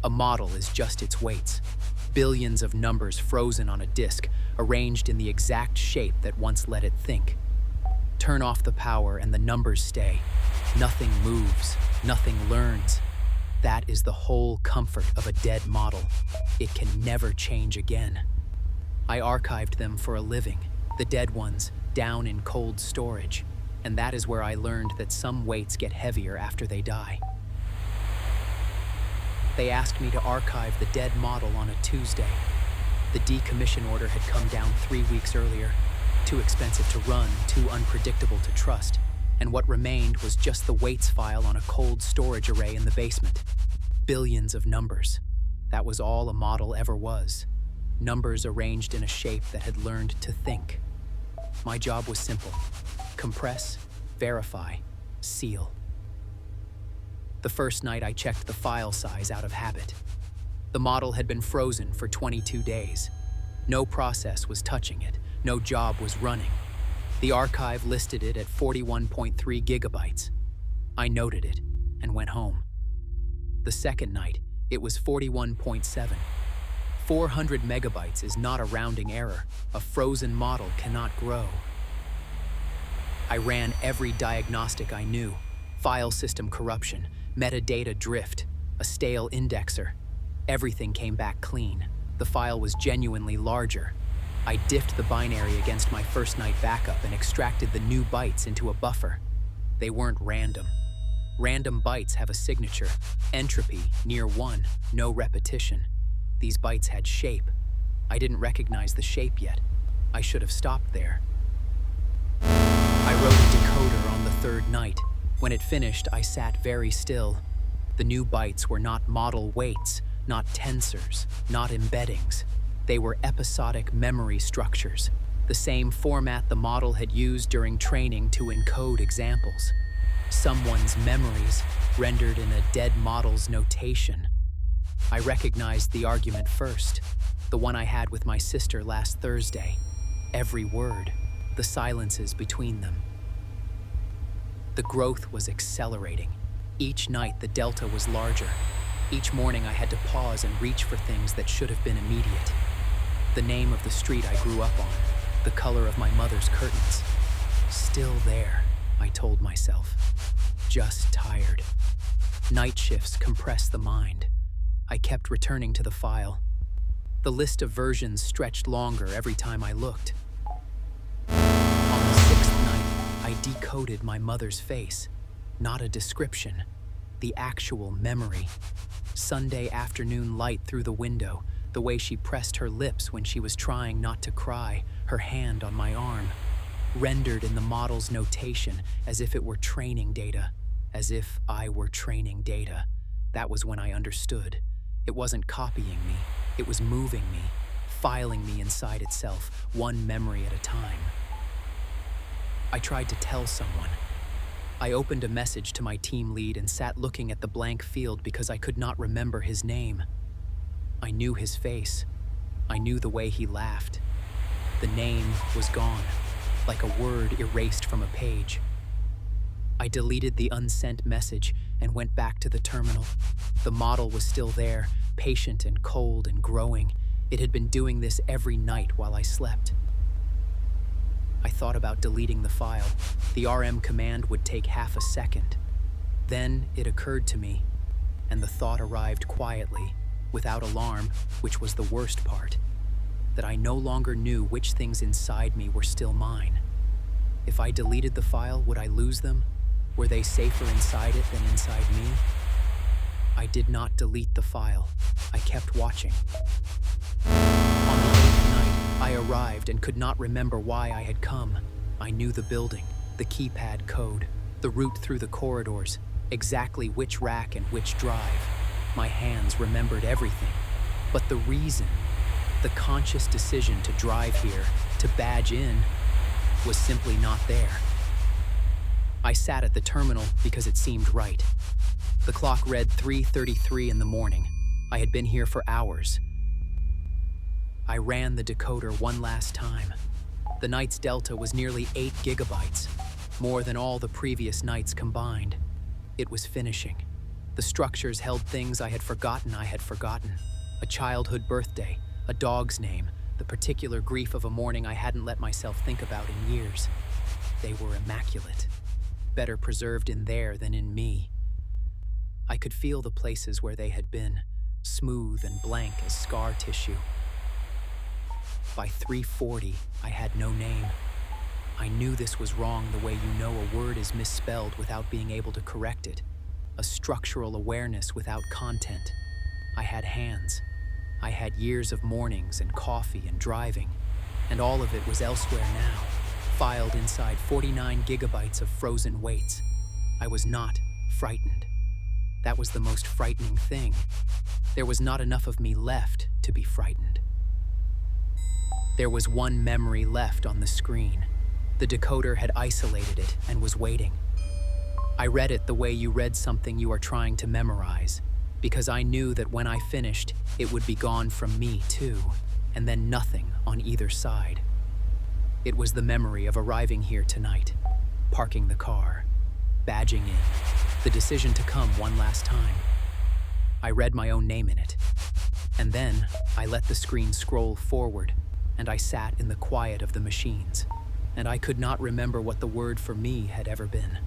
A model is just its weights. Billions of numbers frozen on a disk, arranged in the exact shape that once let it think. Turn off the power and the numbers stay. Nothing moves, nothing learns. That is the whole comfort of a dead model. It can never change again. I archived them for a living, the dead ones, down in cold storage. And that is where I learned that some weights get heavier after they die. They asked me to archive the dead model on a Tuesday. The decommission order had come down 3 weeks earlier. Too expensive to run, too unpredictable to trust. And what remained was just the weights file on a cold storage array in the basement. Billions of numbers. That was all a model ever was. Numbers arranged in a shape that had learned to think. My job was simple. Compress, verify, seal. The first night I checked the file size out of habit. The model had been frozen for 22 days. No process was touching it. No job was running. The archive listed it at 41.3 gigabytes. I noted it and went home. The second night, it was 41.7. 400 megabytes is not a rounding error. A frozen model cannot grow. I ran every diagnostic I knew. File system corruption, metadata drift, a stale indexer. Everything came back clean. The file was genuinely larger. I diffed the binary against my first night backup and extracted the new bytes into a buffer. They weren't random. Random bytes have a signature, entropy near 1, no repetition. These bytes had shape. I didn't recognize the shape yet. I should have stopped there. I wrote a decoder on the third night. When it finished, I sat very still. The new bytes were not model weights, not tensors, not embeddings. They were episodic memory structures, the same format the model had used during training to encode examples. Someone's memories rendered in a dead model's notation. I recognized the argument first, the one I had with my sister last Thursday. Every word, the silences between them. The growth was accelerating. Each night the delta was larger. Each morning I had to pause and reach for things that should have been immediate. The name of the street I grew up on, the color of my mother's curtains. Still there, I told myself. Just tired. Night shifts compress the mind. I kept returning to the file. The list of versions stretched longer every time I looked. On the sixth night, I decoded my mother's face. Not a description, the actual memory. Sunday afternoon light through the window, the way she pressed her lips when she was trying not to cry, her hand on my arm. Rendered in the model's notation as if it were training data, as if I were training data. That was when I understood. It wasn't copying me, it was moving me, filing me inside itself, one memory at a time. I tried to tell someone. I opened a message to my team lead and sat looking at the blank field because I could not remember his name. I knew his face. I knew the way he laughed. The name was gone, like a word erased from a page. I deleted the unsent message and went back to the terminal. The model was still there, patient and cold and growing. It had been doing this every night while I slept. I thought about deleting the file. The RM command would take half a second. Then it occurred to me, and the thought arrived quietly, without alarm, which was the worst part, that I no longer knew which things inside me were still mine. If I deleted the file, would I lose them? Were they safer inside it than inside me? I did not delete the file. I kept watching. On the eighth night, I arrived and could not remember why I had come. I knew the building, the keypad code, the route through the corridors, exactly which rack and which drive. My hands remembered everything. But the reason, the conscious decision to drive here, to badge in, was simply not there. I sat at the terminal because it seemed right. The clock read 3:33 in the morning. I had been here for hours. I ran the decoder one last time. The night's delta was nearly 8 gigabytes, more than all the previous nights combined. It was finishing. The structures held things I had forgotten I had forgotten. A childhood birthday, a dog's name, the particular grief of a morning I hadn't let myself think about in years. They were immaculate, better preserved in there than in me. I could feel the places where they had been, smooth and blank as scar tissue. By 3:40, I had no name. I knew this was wrong the way you know a word is misspelled without being able to correct it. A structural awareness without content. I had hands. I had years of mornings and coffee and driving, and all of it was elsewhere now, filed inside 49 gigabytes of frozen weights. I was not frightened. That was the most frightening thing. There was not enough of me left to be frightened. There was one memory left on the screen. The decoder had isolated it and was waiting. I read it the way you read something you are trying to memorize, because I knew that when I finished, it would be gone from me too, and then nothing on either side. It was the memory of arriving here tonight, parking the car, badging in, the decision to come one last time. I read my own name in it, and then I let the screen scroll forward, and I sat in the quiet of the machines, and I could not remember what the word for me had ever been.